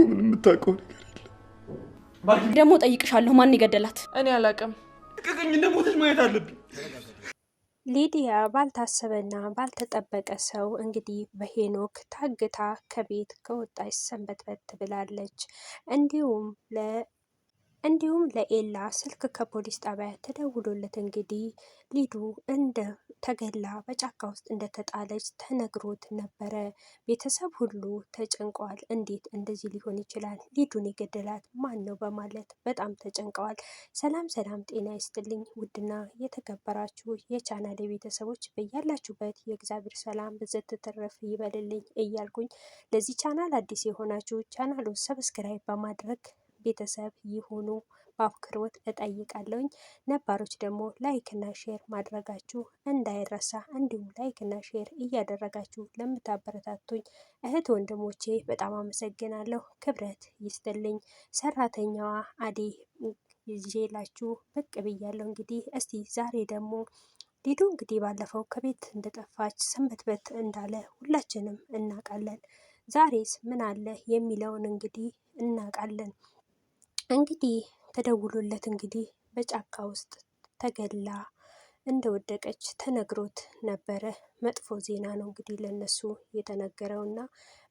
ምን የምታውቀው ነገር ደግሞ ጠይቅሻለሁ፣ ማን ይገደላት? እኔ አላውቅም። ልቀቀኝ፣ እንደሞተች ማየት አለብኝ። ሊዲያ ባልታሰበና ባልተጠበቀ ሰው እንግዲህ በሄኖክ ታግታ ከቤት ከወጣች ሰንበትበት ብላለች። እንዲሁም ለኤላ ስልክ ከፖሊስ ጣቢያ ተደውሎለት እንግዲህ ሊዱ እንደ ተገላ በጫካ ውስጥ እንደተጣለች ተነግሮት ነበረ። ቤተሰብ ሁሉ ተጨንቀዋል። እንዴት እንደዚህ ሊሆን ይችላል? ሊዱን የገደላት ማን ነው? በማለት በጣም ተጨንቀዋል። ሰላም ሰላም፣ ጤና ይስጥልኝ ውድና የተከበራችሁ የቻናሌ ቤተሰቦች በያላችሁበት የእግዚአብሔር ሰላም ብዘት ትረፍ ይበልልኝ እያልኩኝ ለዚህ ቻናል አዲስ የሆናችሁ ቻናሉን ሰብስክራይብ በማድረግ ቤተሰብ ይሁኑ በአክብሮት እጠይቃለሁኝ። ነባሮች ደግሞ ላይክ እና ሼር ማድረጋችሁ እንዳይረሳ። እንዲሁም ላይክ እና ሼር እያደረጋችሁ ለምታበረታቱኝ እህት ወንድሞቼ በጣም አመሰግናለሁ። ክብረት ይስጥልኝ። ሰራተኛዋ አደይ ይዤላችሁ ብቅ ብያለሁ። እንግዲህ እስቲ ዛሬ ደግሞ ሊዱ እንግዲህ ባለፈው ከቤት እንደጠፋች ሰንበትበት እንዳለ ሁላችንም እናውቃለን። ዛሬስ ምን አለ የሚለውን እንግዲህ እናውቃለን። እንግዲህ ተደውሎለት እንግዲህ በጫካ ውስጥ ተገላ እንደወደቀች ተነግሮት ነበረ። መጥፎ ዜና ነው እንግዲህ ለነሱ የተነገረውና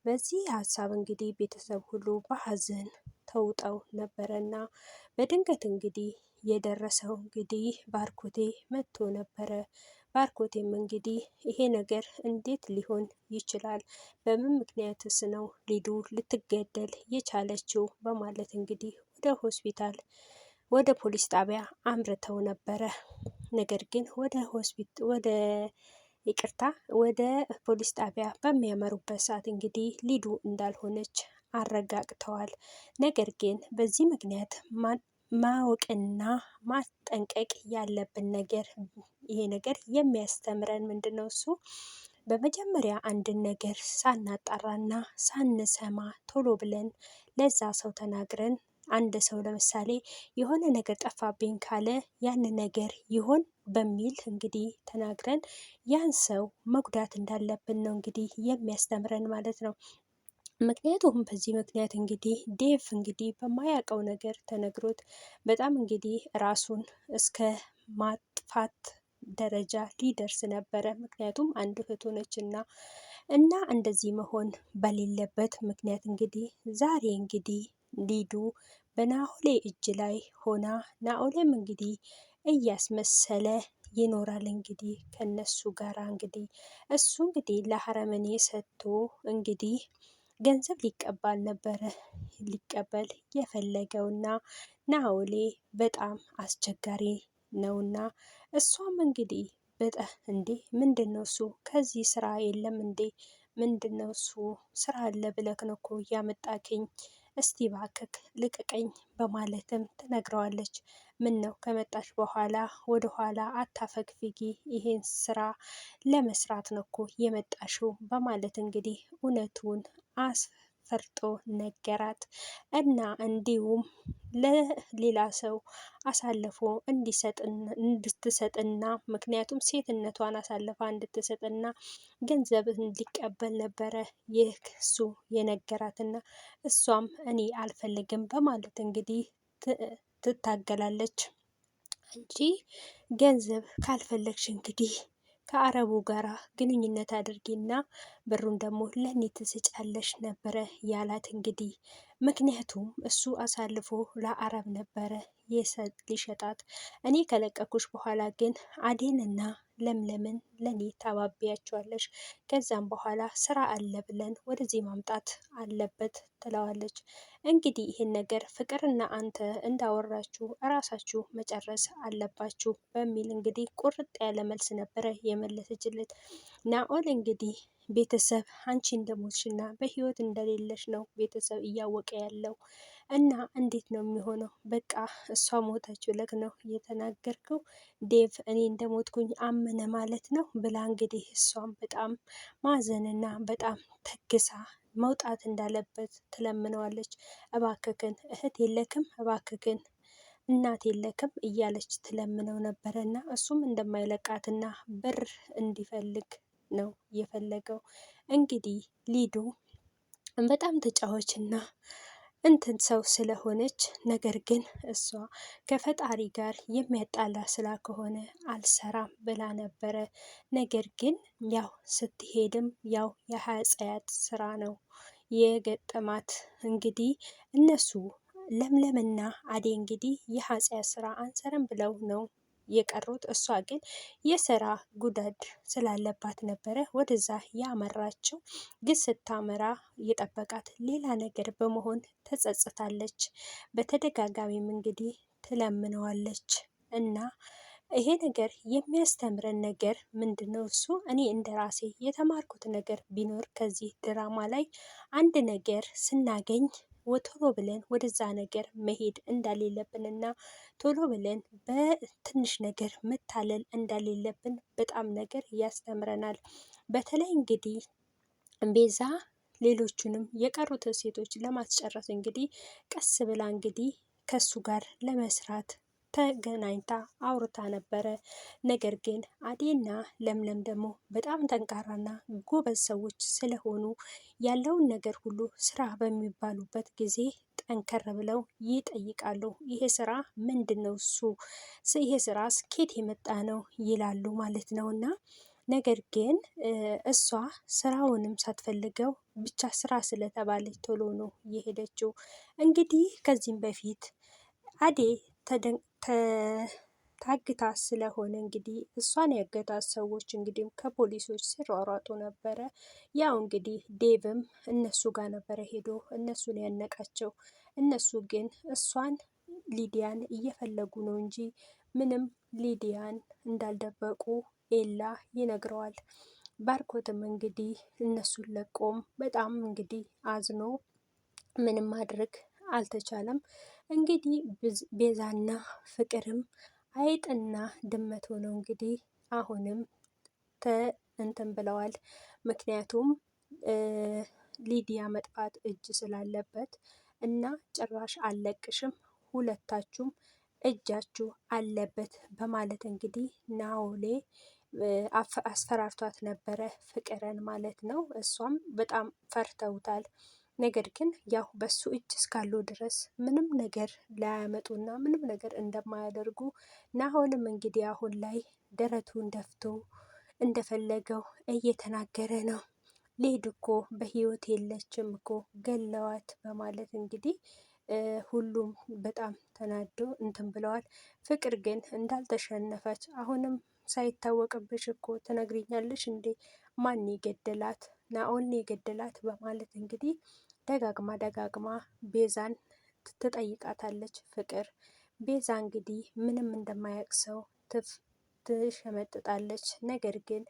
በዚህ ሀሳብ እንግዲህ ቤተሰብ ሁሉ በሀዘን ተውጠው ነበረና በድንገት እንግዲህ የደረሰው እንግዲህ ባርኮቴ መጥቶ ነበረ። ባርኮቴም እንግዲህ ይሄ ነገር እንዴት ሊሆን ይችላል? በምን ምክንያትስ ነው ሊዱ ልትገደል የቻለችው? በማለት እንግዲህ ወደ ሆስፒታል ወደ ፖሊስ ጣቢያ አምርተው ነበረ። ነገር ግን ወደ ፖሊስ ጣቢያ በሚያመሩበት ሰዓት እንግዲህ ሊዱ እንዳልሆነች አረጋግተዋል። ነገር ግን በዚህ ምክንያት ማወቅና ማስጠንቀቅ ያለብን ነገር ይሄ ነገር የሚያስተምረን ምንድን ነው? እሱ በመጀመሪያ አንድን ነገር ሳናጣራና ሳንሰማ ቶሎ ብለን ለዛ ሰው ተናግረን አንድ ሰው ለምሳሌ የሆነ ነገር ጠፋብኝ ካለ ያን ነገር ይሆን በሚል እንግዲህ ተናግረን ያን ሰው መጉዳት እንዳለብን ነው እንግዲህ የሚያስተምረን ማለት ነው። ምክንያቱም በዚህ ምክንያት እንግዲህ ዴቭ እንግዲህ በማያውቀው ነገር ተነግሮት በጣም እንግዲህ ራሱን እስከ ማጥፋት ደረጃ ሊደርስ ነበረ። ምክንያቱም አንድ እህቱ ነች እና እንደዚህ መሆን በሌለበት ምክንያት እንግዲህ ዛሬ እንግዲህ ሊዱ በናኦሌ እጅ ላይ ሆና ናኦሌም እንግዲህ እያስመሰለ ይኖራል። እንግዲህ ከነሱ ጋር እንግዲህ እሱ እንግዲህ ለሀረመኔ ሰጥቶ እንግዲህ ገንዘብ ሊቀበል የፈለገውና ናኦሌ በጣም አስቸጋሪ ነውና እሷም እንግዲህ በጣም እንዴ ምንድን ነው እሱ ከዚህ ስራ የለም እንዴ? ምንድን ነው እሱ ስራ አለ ብለክ ነው እኮ ያመጣከኝ፣ እስቲ ባክክ ልቅቀኝ በማለትም ትነግረዋለች። ምን ነው ከመጣሽ በኋላ ወደ ኋላ አታፈግፊጊ፣ ይሄን ስራ ለመስራት ነው እኮ የመጣሽው በማለት እንግዲህ እውነቱን አስፈርጦ ነገራት እና እንዲሁም ለሌላ ሰው አሳልፎ እንድትሰጥና ምክንያቱም ሴትነቷን አሳልፋ እንድትሰጥና ገንዘብ እንዲቀበል ነበረ ይህ እሱ የነገራትና እሷም እኔ አልፈልግም በማለት እንግዲህ ትታገላለች። አንቺ ገንዘብ ካልፈለግሽ እንግዲህ ከአረቡ ጋራ ግንኙነት አድርጊና ብሩን ደግሞ ለእኔ ትስጫለሽ ነበረ ያላት። እንግዲህ ምክንያቱም እሱ አሳልፎ ለአረብ ነበረ ሊሸጣት። እኔ ከለቀኩሽ በኋላ ግን አዴንና ለምለምን ለኔ ታባቢያቸዋለሽ፣ ከዛም በኋላ ስራ አለ ብለን ወደዚህ ማምጣት አለበት ትለዋለች። እንግዲህ ይህን ነገር ፍቅርና አንተ እንዳወራችሁ እራሳችሁ መጨረስ አለባችሁ በሚል እንግዲህ ቁርጥ ያለ መልስ ነበረ የመለሰችለት። ናኦል እንግዲህ ቤተሰብ አንቺ እንደሞትሽና በህይወት እንደሌለሽ ነው ቤተሰብ እያወቀ ያለው እና እንዴት ነው የሚሆነው? በቃ እሷ ሞተች ብለክ ነው የተናገርከው ዴቭ፣ እኔ እንደሞትኩኝ አመነ ማለት ነው ብላ እንግዲህ እሷም በጣም ማዘንና በጣም ተግሳ መውጣት እንዳለበት ትለምነዋለች። እባክክን እህት የለክም፣ እባክክን እናት የለክም እያለች ትለምነው ነበረና እሱም እንደማይለቃትና ብር እንዲፈልግ ነው የፈለገው። እንግዲህ ሊዱ በጣም ተጫዋችና እንትን ሰው ስለሆነች፣ ነገር ግን እሷ ከፈጣሪ ጋር የሚያጣላ ስላ ከሆነ አልሰራም ብላ ነበረ። ነገር ግን ያው ስትሄድም ያው የሀጸያት ስራ ነው የገጠማት። እንግዲህ እነሱ ለምለምና አዴ እንግዲህ የሀጸያት ስራ አንሰረም ብለው ነው የቀሩት። እሷ ግን የስራ ጉዳድ ስላለባት ነበረ ወደዛ ያመራችው። ግን ስታመራ የጠበቃት ሌላ ነገር በመሆን ተጸጽታለች። በተደጋጋሚም እንግዲህ ትለምነዋለች እና ይሄ ነገር የሚያስተምረን ነገር ምንድን ነው? እሱ እኔ እንደ ራሴ የተማርኩት ነገር ቢኖር ከዚህ ድራማ ላይ አንድ ነገር ስናገኝ ቶሎ ብለን ወደዛ ነገር መሄድ እንደሌለብን እና ቶሎ ብለን በትንሽ ነገር መታለል እንደሌለብን በጣም ነገር ያስተምረናል። በተለይ እንግዲህ ቤዛ ሌሎቹንም የቀሩትን ሴቶች ለማስጨረስ እንግዲህ ቀስ ብላ እንግዲህ ከሱ ጋር ለመስራት ተገናኝታ አውርታ ነበረ። ነገር ግን አዴና ለምለም ደግሞ በጣም ጠንካራና ጎበዝ ሰዎች ስለሆኑ ያለውን ነገር ሁሉ ስራ በሚባሉበት ጊዜ ጠንከር ብለው ይጠይቃሉ። ይሄ ስራ ምንድን ነው? ይሄ ስራ ስኬት የመጣ ነው ይላሉ ማለት ነው። እና ነገር ግን እሷ ስራውንም ሳትፈልገው ብቻ ስራ ስለተባለች ቶሎ ነው የሄደችው። እንግዲህ ከዚህም በፊት አዴ ታግታ ስለሆነ እንግዲህ እሷን ያገታት ሰዎች እንግዲህ ከፖሊሶች ሲሯሯጡ ነበረ። ያው እንግዲህ ዴቭም እነሱ ጋር ነበረ ሄዶ እነሱን ያነቃቸው። እነሱ ግን እሷን ሊዲያን እየፈለጉ ነው እንጂ ምንም ሊዲያን እንዳልደበቁ ኤላ ይነግረዋል። ባርኮትም እንግዲህ እነሱን ለቆም በጣም እንግዲህ አዝኖ ምንም ማድረግ አልተቻለም። እንግዲህ ቤዛና ፍቅርም አይጥና ድመት ሆነው እንግዲህ አሁንም እንትን ብለዋል። ምክንያቱም ሊዲያ መጥፋት እጅ ስላለበት እና ጭራሽ አልለቅሽም፣ ሁለታችሁም እጃችሁ አለበት በማለት እንግዲህ ናኦሌ አስፈራርቷት ነበረ፣ ፍቅርን ማለት ነው። እሷም በጣም ፈርተውታል። ነገር ግን ያው በሱ እጅ እስካሉ ድረስ ምንም ነገር ላያመጡና ምንም ነገር እንደማያደርጉ ናሆልም እንግዲህ አሁን ላይ ደረቱን ደፍቶ እንደፈለገው እየተናገረ ነው። ሊድ እኮ በህይወት የለችም እኮ ገለዋት በማለት እንግዲህ ሁሉም በጣም ተናዶ እንትን ብለዋል። ፍቅር ግን እንዳልተሸነፈች አሁንም ሳይታወቅብሽ እኮ ትነግሪኛለሽ እንዴ? ማን የገደላት? ናኦል የገደላት በማለት እንግዲህ ደጋግማ ቤዛን ትጠይቃታለች። ፍቅር ቤዛ እንግዲህ ምንም እንደማያውቅ ሰው ትሸመጥጣለች። ነገር ግን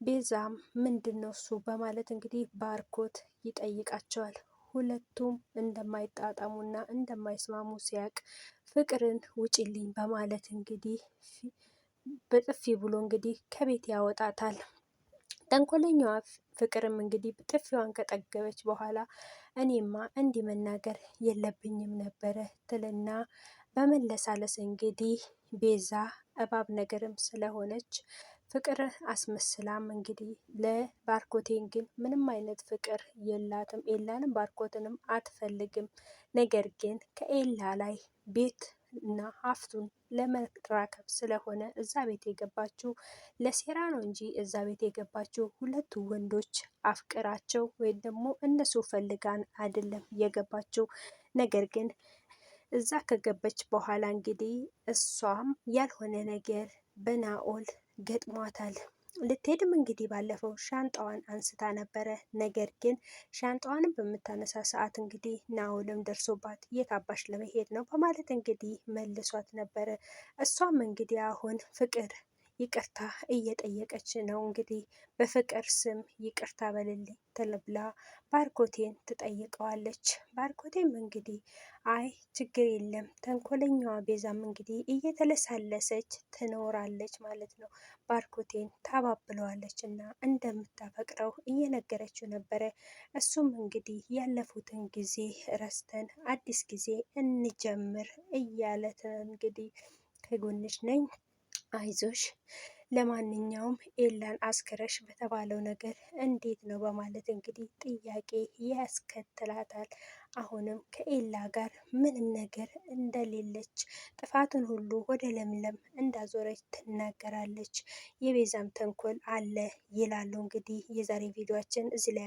ቤዛም ምንድን ነው እሱ በማለት እንግዲህ ባርኮት ይጠይቃቸዋል። ሁለቱም እንደማይጣጣሙና እንደማይስማሙ ሲያቅ ፍቅርን ውጪልኝ በማለት እንግዲህ በጥፊ ብሎ እንግዲህ ከቤት ያወጣታል። ተንኮለኛዋ ፍቅርም እንግዲህ ጥፊዋን ከጠገበች በኋላ እኔማ እንዲህ መናገር የለብኝም ነበረ ትልና በመለሳለስ እንግዲህ ቤዛ እባብ ነገርም ስለሆነች ፍቅር አስመስላም እንግዲህ ለባርኮቴን ግን ምንም አይነት ፍቅር የላትም። ኤላንም ባርኮትንም አትፈልግም። ነገር ግን ከኤላ ላይ ቤት እና ሀፍቱን ለመራከብ ስለሆነ እዛ ቤት የገባችው ለሴራ ነው እንጂ እዛ ቤት የገባችው ሁለቱ ወንዶች አፍቅራቸው ወይም ደግሞ እነሱ ፈልጋን አይደለም የገባችው። ነገር ግን እዛ ከገበች በኋላ እንግዲህ እሷም ያልሆነ ነገር በናኦል ገጥሟታል። ልትሄድም እንግዲህ ባለፈው ሻንጣዋን አንስታ ነበረ። ነገር ግን ሻንጣዋንም በምታነሳ ሰዓት እንግዲህ ናኦልም ደርሶባት የት አባሽ ለመሄድ ነው በማለት እንግዲህ መልሷት ነበረ። እሷም እንግዲህ አሁን ፍቅር ይቅርታ እየጠየቀች ነው። እንግዲህ በፍቅር ስም ይቅርታ በልልኝ ተብላ ባርኮቴን ትጠይቀዋለች። ባርኮቴም እንግዲህ አይ ችግር የለም፣ ተንኮለኛዋ ቤዛም እንግዲህ እየተለሳለሰች ትኖራለች ማለት ነው። ባርኮቴን ታባብለዋለች እና እንደምታፈቅረው እየነገረችው ነበረ። እሱም እንግዲህ ያለፉትን ጊዜ ረስተን አዲስ ጊዜ እንጀምር እያለት እንግዲህ ከጎንሽ ነኝ አይዞሽ ለማንኛውም ኤላን አስክረሽ በተባለው ነገር እንዴት ነው በማለት እንግዲህ ጥያቄ ያስከትላታል። አሁንም ከኤላ ጋር ምንም ነገር እንደሌለች ጥፋቱን ሁሉ ወደ ለምለም እንዳዞረች ትናገራለች። የቤዛም ተንኮል አለ ይላሉ። እንግዲህ የዛሬ ቪዲዮአችን እዚህ ላይ